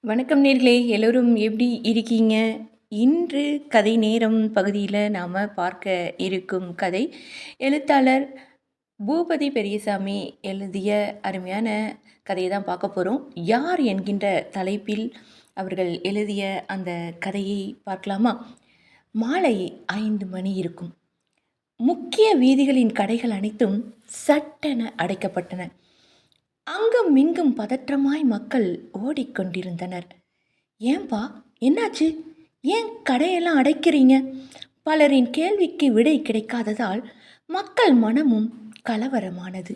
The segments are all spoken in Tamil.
வணக்கம் நேர்களே, எல்லோரும் எப்படி இருக்கீங்க? இன்று கதை நேரம் பகுதியில் நாம் பார்க்க இருக்கும் கதை எழுத்தாளர் பூபதி பெரியசாமி எழுதிய அருமையான கதையை தான் பார்க்க போகிறோம். யார் என்கின்ற தலைப்பில் அவர்கள் எழுதிய அந்த கதையை பார்க்கலாமா? மாலை 5 மணி இருக்கும். முக்கிய வீதிகளின் கடைகள் அனைத்தும் சட்டென அடைக்கப்பட்டன. அங்கும் இங்கும் பதற்றமாய் மக்கள் ஓடிக்கொண்டிருந்தனர். ஏன்பா, என்னாச்சு? ஏன் கடையெல்லாம் அடைக்கிறீங்க? பலரின் கேள்விக்கு விடை கிடைக்காததால் மக்கள் மனமும் கலவரமானது.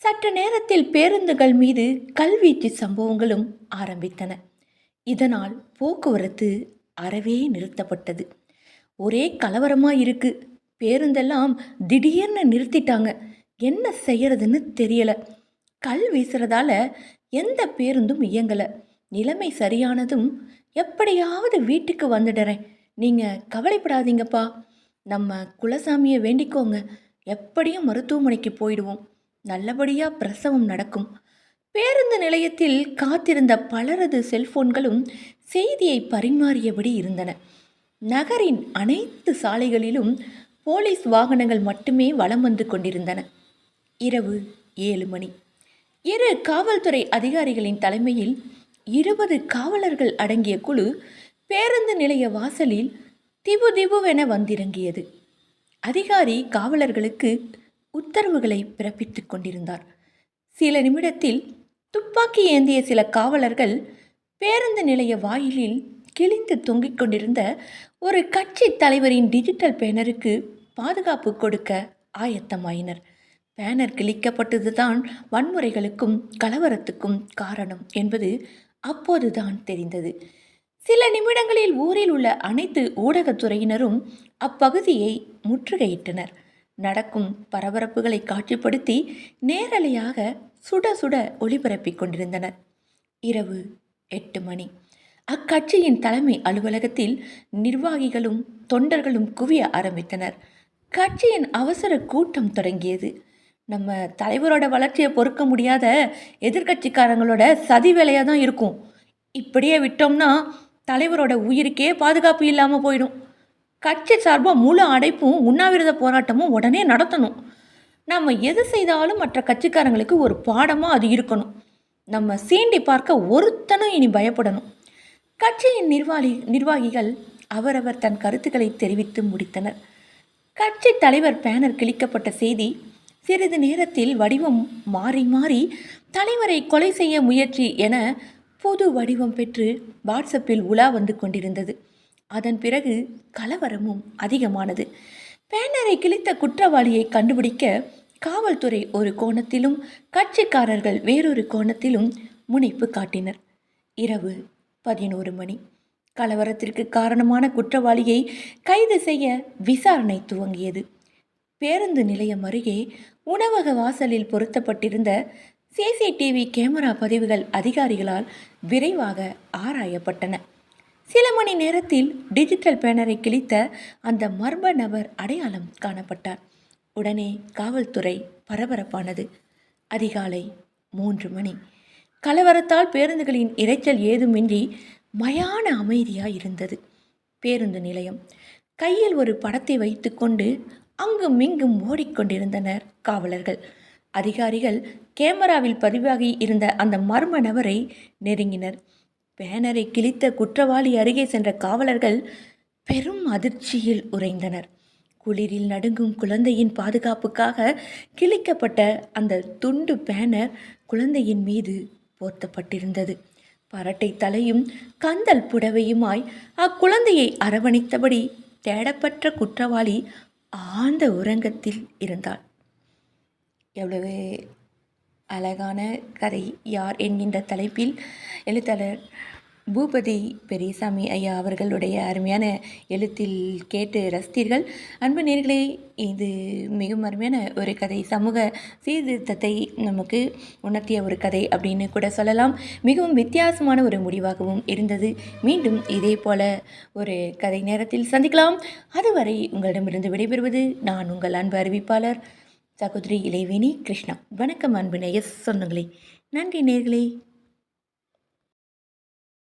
சற்று நேரத்தில் பேருந்துகள் மீது கல்வீச்சு சம்பவங்களும் ஆரம்பித்தன. இதனால் போக்குவரத்து அறவே நிறுத்தப்பட்டது. ஒரே கலவரமாக இருக்கு. பேருந்தெல்லாம் திடீர்னு நிறுத்திட்டாங்க. என்ன செய்யறதுன்னு தெரியல. கல் வீசுறதால எந்த பேருந்தும் இயங்கலை. நிலைமை சரியானதும் எப்படியாவது வீட்டுக்கு வந்துடுறேன். நீங்கள் கவலைப்படாதீங்கப்பா. நம்ம குலசாமியை வேண்டிக்கோங்க. எப்படியும் மருத்துவமனைக்கு போயிடுவோம். நல்லபடியாக பிரசவம் நடக்கும். பேருந்து நிலையத்தில் காத்திருந்த பலரது செல்போன்களும் செய்தியை பரிமாறியபடி இருந்தன. நகரின் அனைத்து சாலைகளிலும் போலீஸ் வாகனங்கள் மட்டுமே வலம் வந்து கொண்டிருந்தன. இரவு 7 மணி. 2 காவல்துறை அதிகாரிகளின் தலைமையில் 20 காவலர்கள் அடங்கிய குழு பேருந்து நிலைய வாசலில் திபுதிபுவென வந்திறங்கியது. அதிகாரி காவலர்களுக்கு உத்தரவுகளை பிறப்பித்துக் கொண்டிருந்தார். சில நிமிடத்தில் துப்பாக்கி ஏந்திய சில காவலர்கள் பேருந்து நிலைய வாயிலில் கிழிந்து தொங்கிக் கொண்டிருந்த ஒரு கட்சி தலைவரின் டிஜிட்டல் பேனருக்கு பாதுகாப்பு கொடுக்க ஆயத்தமாயினர். பேனர் கிழிக்கப்பட்டதுதான் வன்முறைகளுக்கும் கலவரத்துக்கும் காரணம் என்பது அப்போதுதான் தெரிந்தது. சில நிமிடங்களில் ஊரில் உள்ள அனைத்து ஊடகத்துறையினரும் அப்பகுதியை முற்றுகையிட்டனர். நடக்கும் பரபரப்புகளை காட்சிப்படுத்தி நேரலையாக சுட சுட ஒளிபரப்பிக் கொண்டிருந்தனர். இரவு 8 மணி. அக்கட்சியின் தலைமை அலுவலகத்தில் நிர்வாகிகளும் தொண்டர்களும் குவிய ஆரம்பித்தனர். கட்சியின் அவசர கூட்டம் தொடங்கியது. நம்ம தலைவரோட வளர்ச்சியை பொறுக்க முடியாத எதிர்கட்சிக்காரங்களோட சதி வேலையாக தான் இருக்கும். இப்படியே விட்டோம்னா தலைவரோட உயிருக்கே பாதுகாப்பு இல்லாமல் போயிடும். கட்சி சார்பாக முழு அடைப்பும் உண்ணாவிரத போராட்டமும் உடனே நடத்தணும். நம்ம எது செய்தாலும் மற்ற கட்சிக்காரங்களுக்கு ஒரு பாடமாக அது இருக்கணும். நம்ம சீண்டி பார்க்க ஒருத்தனும் இனி பயப்படணும். கட்சியின் நிர்வாகிகள் அவரவர் தன் கருத்துக்களை தெரிவித்து முடித்தனர். கட்சி தலைவர் பேனர் கிழிக்கப்பட்ட செய்தி சிறிது நேரத்தில் வடிவம் மாறி மாறி தலைவரை கொலை செய்ய முயற்சி என புது வடிவம் பெற்று வாட்ஸ்அப்பில் உலா வந்து கொண்டிருந்தது. அதன் பிறகு கலவரமும் அதிகமானது. பேனரை கிழித்த குற்றவாளியை கண்டுபிடிக்க காவல்துறை ஒரு கோணத்திலும் கட்சிக்காரர்கள் வேறொரு கோணத்திலும் முனைப்பு காட்டினர். இரவு 11 மணி. கலவரத்திற்கு காரணமான குற்றவாளியை கைது செய்ய விசாரணை துவங்கியது. பேருந்து நிலையம் அருகே உணவக வாசலில் பொருத்தப்பட்டிருந்த சிசிடிவி கேமரா பதிவுகள் அதிகாரிகளால் விரைவாக ஆராயப்பட்டன. சில மணி நேரத்தில் டிஜிட்டல் பேனரை கிழித்த அந்த மர்ம நபர் அடையாளம் காணப்பட்டார். உடனே காவல்துறை பரபரப்பானது. அதிகாலை 3 மணி. கலவரத்தால் பேருந்துகளின் இரைச்சல் ஏதுமின்றி மயான அமைதியாக இருந்தது. பேருந்து நிலையம். கையில் ஒரு படத்தை வைத்துக்கொண்டு அங்கும் இங்கும் ஓடிக்கொண்டிருந்தனர் காவலர்கள். அதிகாரிகள் கேமராவில் பதிவாகி இருந்த அந்த மர்ம நபரை நெருங்கினர். பேனரை கிழித்த குற்றவாளி அருகே சென்ற காவலர்கள் பெரும் அதிர்ச்சியில் உறைந்தனர். குளிரில் நடுங்கும் குழந்தையின் பாதுகாப்புக்காக கிழிக்கப்பட்ட அந்த துண்டு பேனர் குழந்தையின் மீது போர்த்தப்பட்டிருந்தது. பரட்டை தலையும் கந்தல் புடவையுமாய் அக்குழந்தையை அரவணைத்தபடி தேடப்பட்ட குற்றவாளி ஆழ்ந்த உறக்கத்தில் இருந்தாள். எவ்வளவு அழகான கதை! யார் என்கின்ற தலைப்பில் எழுத்தாளர் பூபதி பெரியசாமி ஐயா அவர்களுடைய அருமையான எழுத்தில் கேட்டு ரசித்தீர்கள். அன்பு நேயர்களே, இது மிகவும் அருமையான ஒரு கதை. சமூக சீர்திருத்தத்தை நமக்கு உணர்த்திய ஒரு கதை அப்படின்னு கூட சொல்லலாம். மிகவும் வித்தியாசமான ஒரு முடிவாகவும் இருந்தது. மீண்டும் இதே போல ஒரு கதை நேரத்தில் சந்திக்கலாம். அதுவரை உங்களிடமிருந்து விடைபெறுவது நான் உங்கள் அன்பு அறிவிப்பாளர் சகோதரி இளைவேணி கிருஷ்ணா. வணக்கம் அன்பு நேய சொந்தங்களே. நன்றி நேயர்களே.